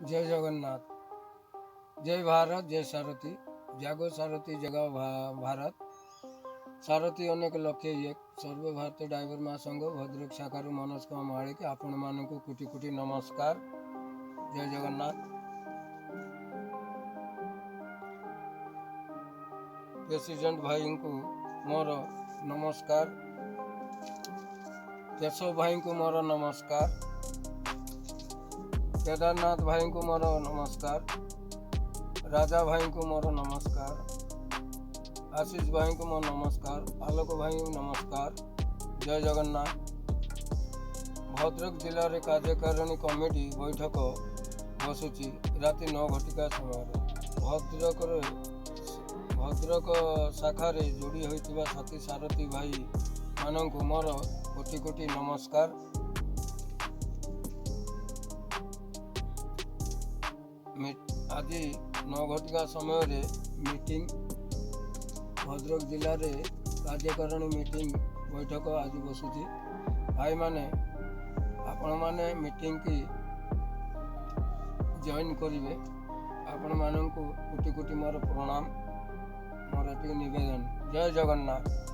जय जगन्नाथ। जय भारत, जय सारथी। जागो सारथी जगाओ भारत। सारथी अनेक लक्ष्य एक सर्व भारतीय ड्राइवर महासंघ भद्रक शाखार मनोज कुमार महालिक आपण मानक कोटि कोटि नमस्कार। जय जगन्नाथ। प्रेसिडेंट भाई को मोर नमस्कार। केशव भाई को मोर नमस्कार। केदारनाथ भाई को मोर नमस्कार। राजा भाई को मोर नमस्कार। आशीष भाई को मोर नमस्कार। आलोक भाई नमस्कार। जय जगन्नाथ। भद्रक जिले में कार्यकारिणी कमिटी बैठक बसुची राति 9 घटिका समय भद्रक शाखार जोड़ी होता साथी सारथी भाई मानक मोर कोटि कोटि नमस्कार। आज 9 घटिका समय मीटिंग भद्रक जिले में कार्यकारिणी मीटिंग बैठक आज बसुची। भाई माने आपण माने मीटिंग की जॉइन करेंगे। आपण मानक कोटि कोटि मोर प्रणाम, मोर निवेदन। जय जगन्नाथ।